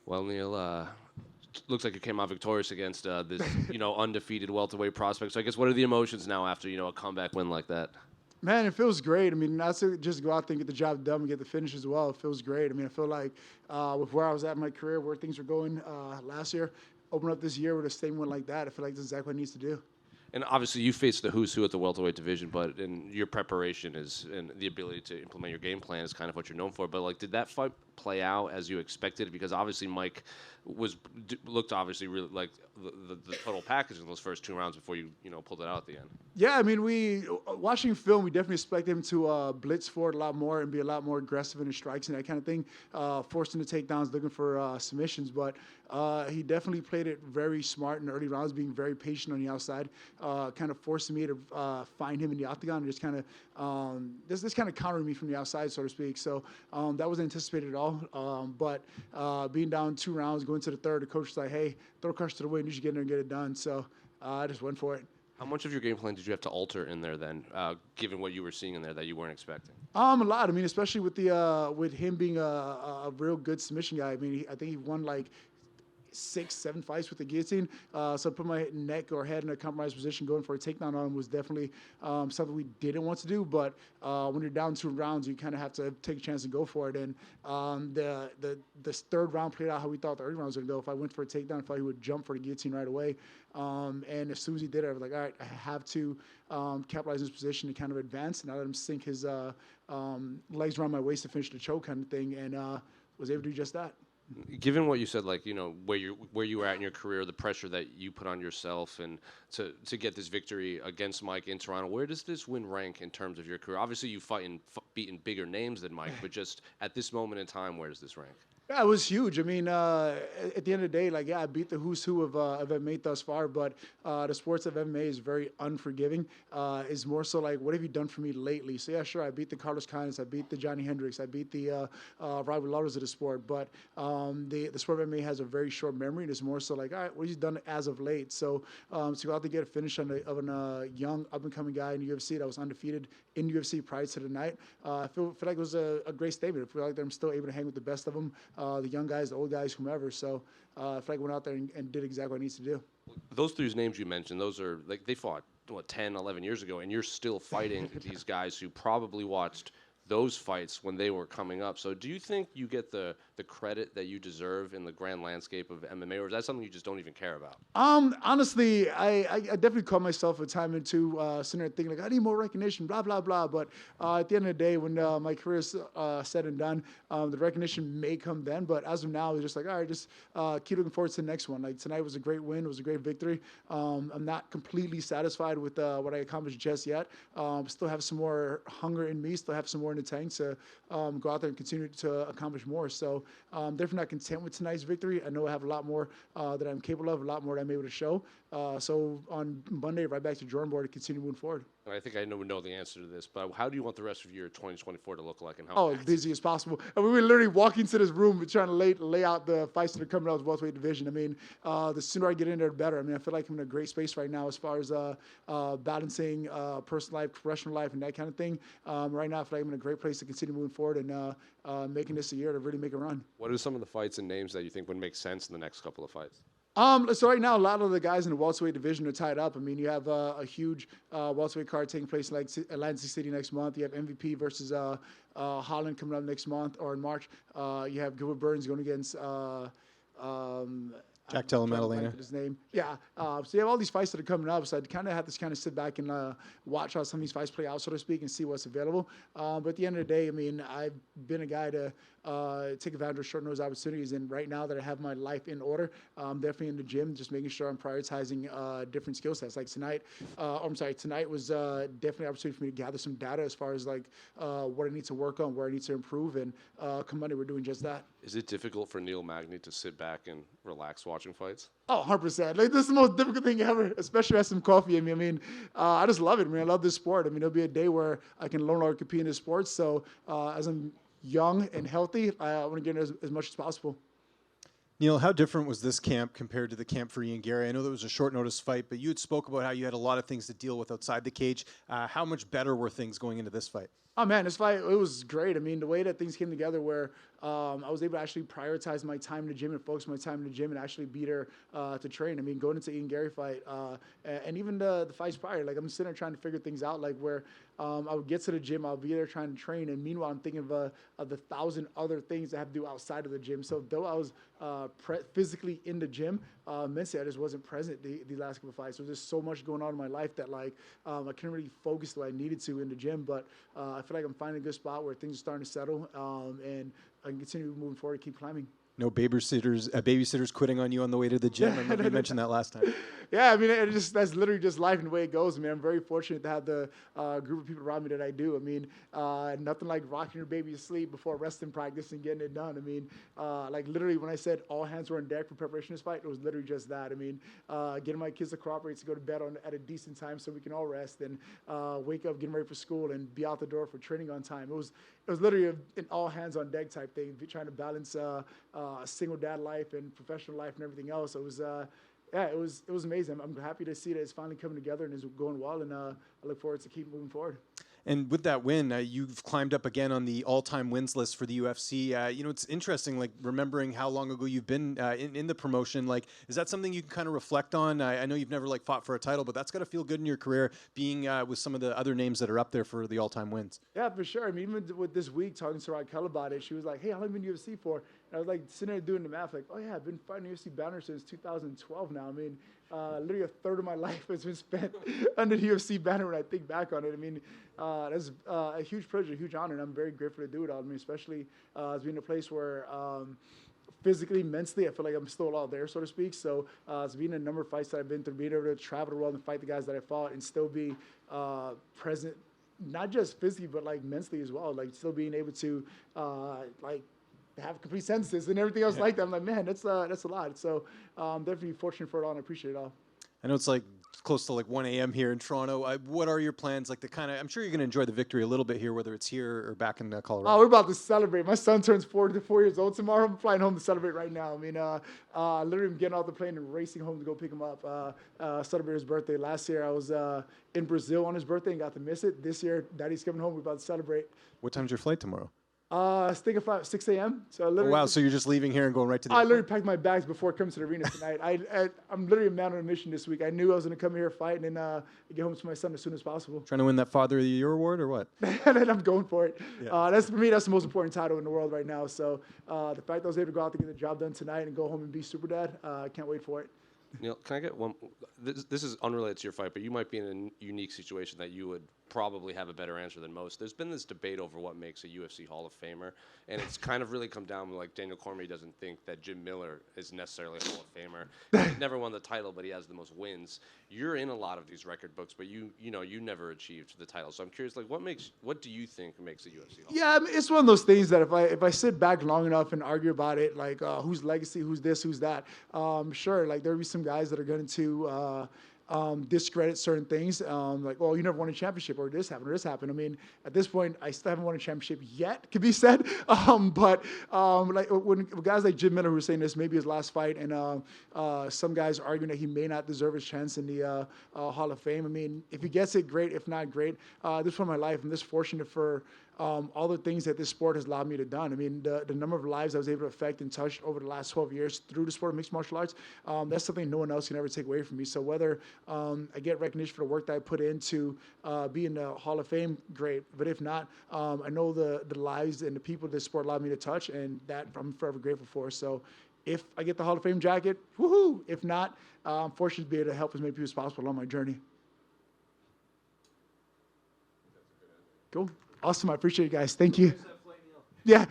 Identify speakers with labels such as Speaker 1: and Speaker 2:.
Speaker 1: Well, Neil, looks like you came out victorious against this, undefeated welterweight prospect. So I guess what are the emotions now after, a comeback win like that?
Speaker 2: Man, it feels great. I mean, not to just go out there and get the job done and get the finish as well. It feels great. I mean, I feel like with where I was at in my career, where things were going last year, open up this year with a statement win like that, I feel like that's exactly what it needs to do.
Speaker 1: And obviously, you faced the who's who at the welterweight division, but in your preparation is and the ability to implement your game plan is kind of what you're known for. But did that fight play out as you expected? Because obviously, Mike looked obviously really like the total package in those first 2 rounds before you pulled it out at the end.
Speaker 2: Yeah, I mean, we watching film, we definitely expect him to blitz forward a lot more and be a lot more aggressive in his strikes and that kind of thing, forcing the takedowns, looking for submissions. But he definitely played it very smart in the early rounds, being very patient on the outside, kind of forcing me to find him in the octagon and just kind of this kind of countering me from the outside, so to speak. So that wasn't anticipated at all. But being down 2 rounds, going to the third, the coach was like, "Hey, throw a crush to the wind. You should get in there and get it done." So I just went for it.
Speaker 1: How much of your game plan did you have to alter in there then, given what you were seeing in there that you weren't expecting?
Speaker 2: A lot. I mean, especially with him being a real good submission guy. I mean, I think he won like 6, 7 fights with the guillotine. So put my neck or head in a compromised position, going for a takedown on him was definitely something we didn't want to do. But when you're down 2 rounds, you kind of have to take a chance and go for it. And the third round played out how we thought the early round was going to go. If I went for a takedown, I thought he would jump for the guillotine right away. And as soon as he did it, I was like, all right, I have to capitalize his position to kind of advance. And I let him sink his legs around my waist to finish the choke kind of thing, and was able to do just that.
Speaker 1: Given what you said, where you were at in your career, the pressure that you put on yourself, and to get this victory against Mike in Toronto, where does this win rank in terms of your career? Obviously, you beaten bigger names than Mike, but just at this moment in time, where does this rank?
Speaker 2: Yeah, it was huge. I mean, at the end of the day, I beat the who's who of MMA thus far, but the sports of MMA is very unforgiving. It's more so like, what have you done for me lately? So, yeah, sure, I beat the Carlos Canes, I beat the Johnny Hendricks, I beat the Robert Lawlers of the sport, but the sport of MMA has a very short memory, and it's more so like, all right, what have you done as of late? So, to go out to get a finish of a young, up-and-coming guy in the UFC that was undefeated in UFC prior to the night, I feel like it was a great statement. I feel like I'm still able to hang with the best of them. The young guys, the old guys, whomever. So I feel like I went out there and did exactly what I needs to do.
Speaker 1: Those 3 names you mentioned, those are they fought 10, 11 years ago, and you're still fighting these guys who probably watched those fights when they were coming up. So do you think you get the credit that you deserve in the grand landscape of MMA, or is that something you just don't even care about?
Speaker 2: Honestly, I definitely call myself a time or two sitting there thinking I need more recognition, blah, blah, blah. But at the end of the day, when my career is said and done, the recognition may come then. But as of now, it's just all right, just keep looking forward to the next one. Like tonight was a great win. It was a great victory. I'm not completely satisfied with what I accomplished just yet. Still have some more hunger in me. Still have some more in the tank to go out there and continue to accomplish more. So definitely not content with tonight's victory. I know I have a lot more that I'm capable of, a lot more that I'm able to show. So on Monday, right back to drawing board to continue moving forward.
Speaker 1: I think I know the answer to this, but how do you want the rest of your 2024 to look like? And how?
Speaker 2: As busy as possible. And we were literally walking to this room trying to lay out the fights that are coming out of the welterweight division. I mean, the sooner I get in there, the better. I mean, I feel like I'm in a great space right now as far as balancing personal life, professional life, and that kind of thing. Right now, I feel like I'm in a great place to continue moving forward and making this a year to really make a run.
Speaker 1: What are some of the fights and names that you think would make sense in the next couple of fights?
Speaker 2: So right now, a lot of the guys in the welterweight division are tied up. I mean, you have a huge welterweight card taking place in Atlantic City next month. You have MVP versus Holland coming up next month or in March. You have Gilbert Burns going against
Speaker 3: Jack Della Maddalena.
Speaker 2: His name. Yeah. So you have all these fights that are coming up. So I kind of have to kind of sit back and watch how some of these fights play out, so to speak, and see what's available. But at the end of the day, I mean, I've been a guy to take advantage of short notice opportunities. And right now that I have my life in order, I'm definitely in the gym, just making sure I'm prioritizing different skill sets. Like tonight was definitely an opportunity for me to gather some data as far as what I need to work on, where I need to improve. And come Monday, we're doing just that.
Speaker 1: Is it difficult for Neil Magny to sit back and relax watching fights?
Speaker 2: Oh, 100%. Like, this is the most difficult thing ever, especially with some coffee in me. I mean, I just love it. I mean, I love this sport. I mean, there'll be a day where I can learn how to compete in this sport. So as I'm young and healthy, I want to get in as much as possible.
Speaker 3: Neil, how different was this camp compared to the camp for Ian Gary? I know that was a short notice fight, but you had spoke about how you had a lot of things to deal with outside the cage. How much better were things going into this fight?
Speaker 2: Oh man, this fight, it was great. I mean, the way that things came together where I was able to actually prioritize my time in the gym and focus my time in the gym and actually beat her to train. I mean, going into Ian Gary fight and even the fights prior, like I'm sitting there trying to figure things out, like where I would get to the gym, I'll be there trying to train, and meanwhile I'm thinking of the 1,000 other things I have to do outside of the gym. So though I was physically in the gym, mentally I just wasn't present the last couple of fights. So there's just so much going on in my life that like I couldn't really focus the way I needed to in the gym. But I feel like I'm finding a good spot where things are starting to settle, and I can continue moving forward and keep climbing.
Speaker 3: No babysitters quitting on you on the way to the gym. I remember you mentioned that last time.
Speaker 2: Yeah, I mean, that's literally just life and the way it goes. I mean, I'm very fortunate to have the group of people around me that I do. I mean, nothing like rocking your baby to sleep before resting practice and getting it done. I mean, like literally when I said all hands were on deck for preparation for this fight, it was literally just that. I mean, getting my kids to cooperate to go to bed at a decent time so we can all rest and wake up, getting ready for school, and be out the door for training on time. It was literally an all hands on deck type thing, trying to balance single dad life and professional life and everything else. It was it was amazing. I'm happy to see that it's finally coming together and is going well, and I look forward to keep moving forward.
Speaker 3: And with that win, you've climbed up again on the all-time wins list for the UFC. It's interesting, like remembering how long ago you've been in the promotion. Like, is that something you can kind of reflect on? I know you've never like fought for a title, but that's got to feel good in your career, being with some of the other names that are up there for the all-time wins.
Speaker 2: Yeah, for sure. I mean, even with this week talking to Raquel about it, she was like, "Hey, how long have you been in UFC for?" And I was like sitting there doing the math, like, "Oh yeah, I've been fighting UFC banner since 2012 now." I mean, literally a third of my life has been spent under the UFC banner when I think back on it. I mean, that's a huge privilege, a huge honor, and I'm very grateful to do it all. I mean, especially as being in a place where physically, mentally, I feel like I'm still all there, so to speak. So it's been a number of fights that I've been through, being able to travel the world and fight the guys that I fought and still be present, not just physically, but like mentally as well. Like still being able to like have complete sentences and everything else like that. I'm like, man, that's a lot. So definitely fortunate for it all and appreciate it all.
Speaker 3: I know it's like close to like 1 a.m. here in Toronto. What are your plans? Like I'm sure you're going to enjoy the victory a little bit here, whether it's here or back in Colorado.
Speaker 2: Oh, we're about to celebrate. My son turns 4 years old tomorrow. I'm flying home to celebrate right now. I mean, literally I'm getting off the plane and racing home to go pick him up, celebrate his birthday. Last year I was in Brazil on his birthday and got to miss it. This year, Daddy's coming home. We're about to celebrate.
Speaker 3: What time's your flight tomorrow?
Speaker 2: I think about 6 a.m. So
Speaker 3: wow, so you're just leaving here and going right to the
Speaker 2: I literally packed my bags before coming to the arena tonight. I'm literally a man on a mission this week. I knew I was going to come here, fight, and then get home to my son as soon as possible.
Speaker 3: Trying to win that Father of the Year award or what?
Speaker 2: And then I'm going for it.
Speaker 3: Yeah.
Speaker 2: That's for me, that's the most important title in the world right now. So the fact that I was able to go out to get the job done tonight and go home and be super dad, I can't wait for it.
Speaker 1: Neil, can I get one? This is unrelated to your fight, but you might be in a unique situation that you would probably have a better answer than most. There's been this debate over what makes a UFC Hall of Famer, and it's kind of really come down to like Daniel Cormier doesn't think that Jim Miller is necessarily a Hall of Famer. He never won the title, but he has the most wins. You're in a lot of these record books, but you never achieved the title. So I'm curious, like, what do you think makes a UFC Hall?
Speaker 2: Yeah, I mean, it's one of those things that if I sit back long enough and argue about it, like who's legacy, who's this, who's that, sure, like there'll be some guys that are going to discredit certain things, like, well, you never won a championship, or this happened. I mean, at this point, I still haven't won a championship yet, could be said. But like when guys like Jim Miller who were saying this, maybe his last fight, and some guys arguing that he may not deserve his chance in the Hall of Fame. I mean, if he gets it, great. If not, great. This is for my life. I'm just fortunate for all the things that this sport has allowed me to done. I mean, the number of lives I was able to affect and touch over the last 12 years through the sport of mixed martial arts, that's something no one else can ever take away from me. So whether I get recognition for the work that I put into be in the Hall of Fame, great. But if not, I know the lives and the people this sport allowed me to touch, and that I'm forever grateful for. So if I get the Hall of Fame jacket, woohoo! If not, I'm fortunate to be able to help as many people as possible along my journey. Cool. Awesome. I appreciate you guys. Thank you. Yeah.